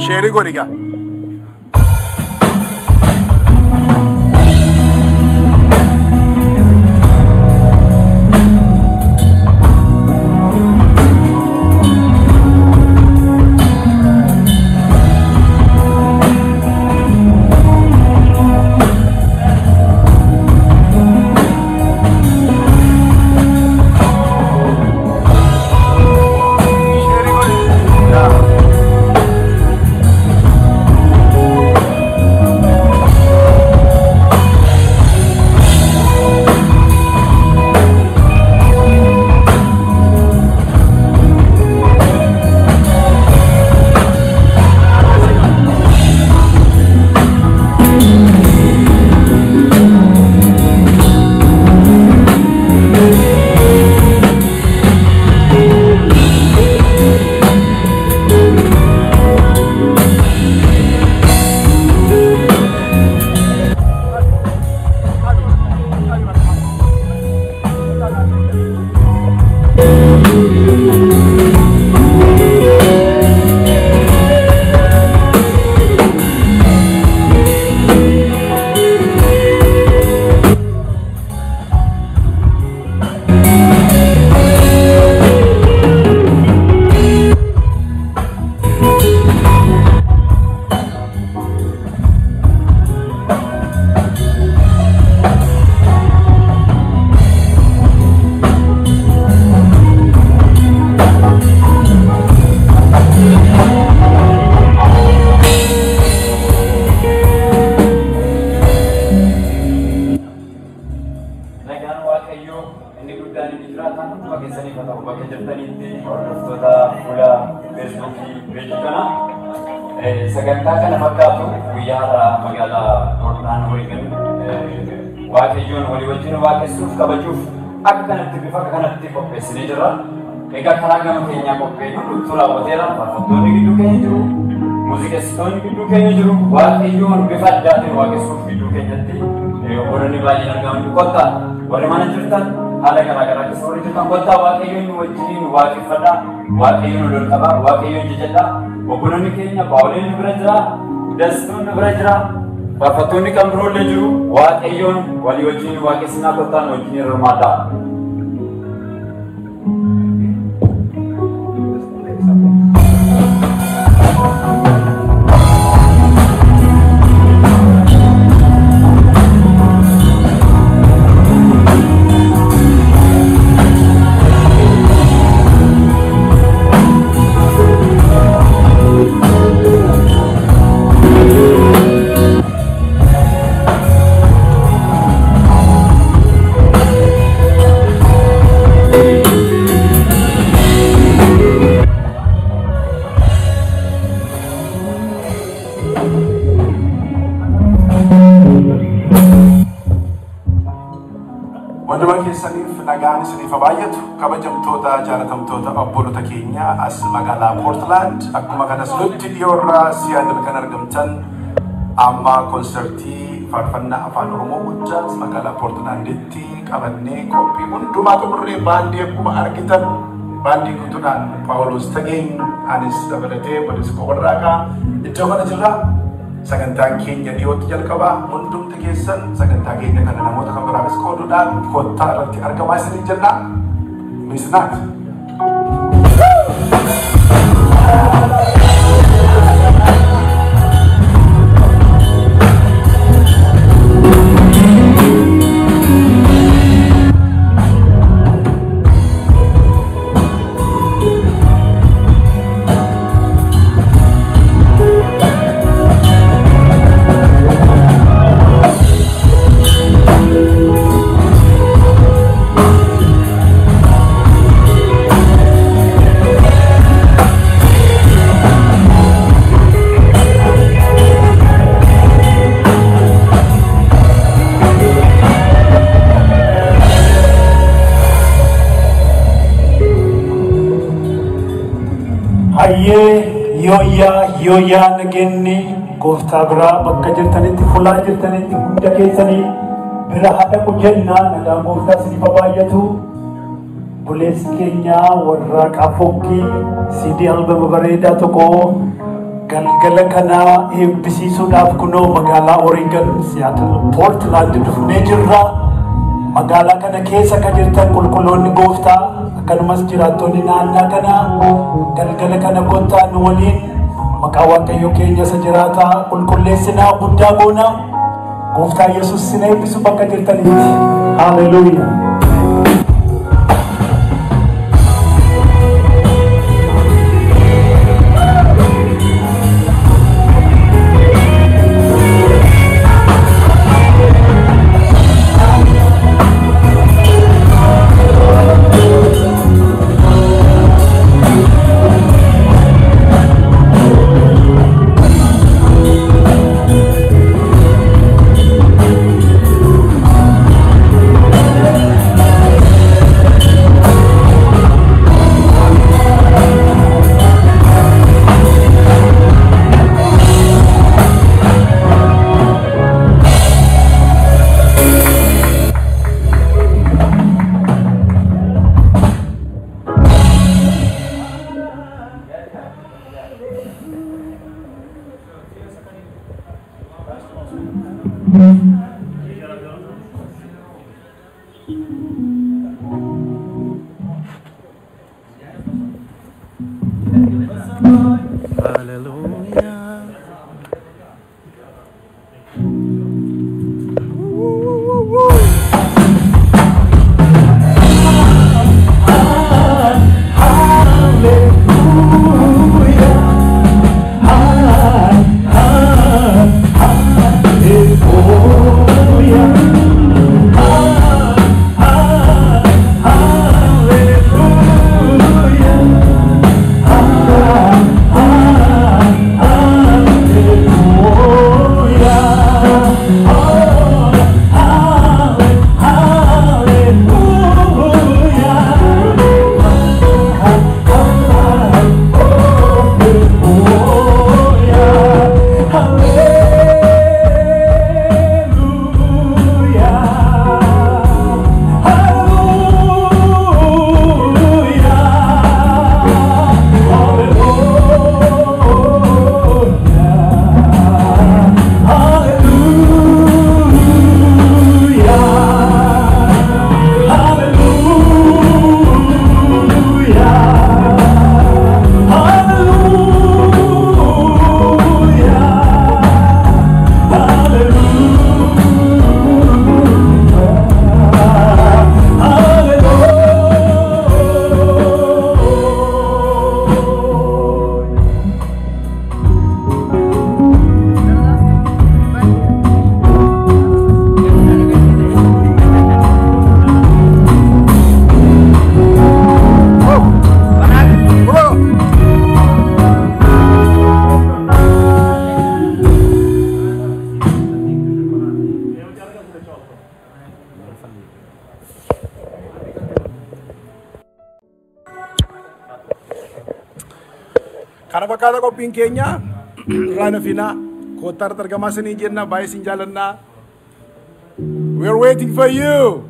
Sheerii godhiga. Sagantaa kana fakkaatu guyyaa magaalaa Noordaan waliin waaqayyoon walii wajjin waaqessuuf kabajuuf akka kanatti bifa kanatti qopheessinee jirra. Egaa karaa gama keenyaa qopheessuun dhugtuu raawwateera. Faarfattoonni gidduu keenya jiru, muuziqeessitoonni gidduu keenya jiru. Waaqayyoon bifa addaatiin waaqessuuf gidduu keenyatti obboloonni baay'een argaman. Kottaa warri mana jirtan haala garaagaraa keessa warri jirtan kottaa waaqayyoon wajjin waaqeffadhaa. Waaqayyoon ol qabaa, waaqayyoon jajadhaa. Obboloonni keenya Paawuleen bira jira, Dastuun bira jira, faarfattoonni kan biroollee jiru. Waaqayyoon walii wajjin waaqessinaa kottaan wajjin hirmaadhaa. Nagaan isiniif baay'atu kabajamtoota jaalatamtoota obbolota keenya as magaalaa Portland akkuma kanas nutti dhiyoorraa Seattle kan argamtan amma konsertii faarfannaa afaan Oromoo guddaa magaalaa Portlanditti qabannee qophii hundumaa xumurree baandii akkuma argitan baandii kutuudhaan Paawulos Tageen anis dabalatee Boris Warraaqaa iddoo kana jirra. Sagantaan keenya dhiyootti jalqabaa hundumti keessan sagantaa keenya kana namoota kan biraafis qooduudhaan kottaa irratti argamaa isinii jenna. Misnaat. Yoya nagenni gooftaa biraa bakka jirtanitti fulaa jirtanitti hunda keessanii bira haadha kujenna nagaan gooftaa isiniif baay'atu bulees keenya warra Qafooqii CD albama bareedaa tokko galgala kana eebbisiisuudhaaf kunoo magaalaa Oregon Seattle Portland dhufnee jirra. Magaalaa kana keessa kan jirtan qulqulloonni Gooftaa akkanumas jiraattonni naannaa kana galgala kana kottaa nu waliin maqaa Waaqayyo keenya isa jiraataa qulqulleessinaa guddaa goona. Gooftaa Yesuus sin eebbisu bakka jirtanitti. Hallelujah. Karena bakal qophiin keenya Rana Fina kotar tergama seni jenna bae sinjalanna. We're waiting for you.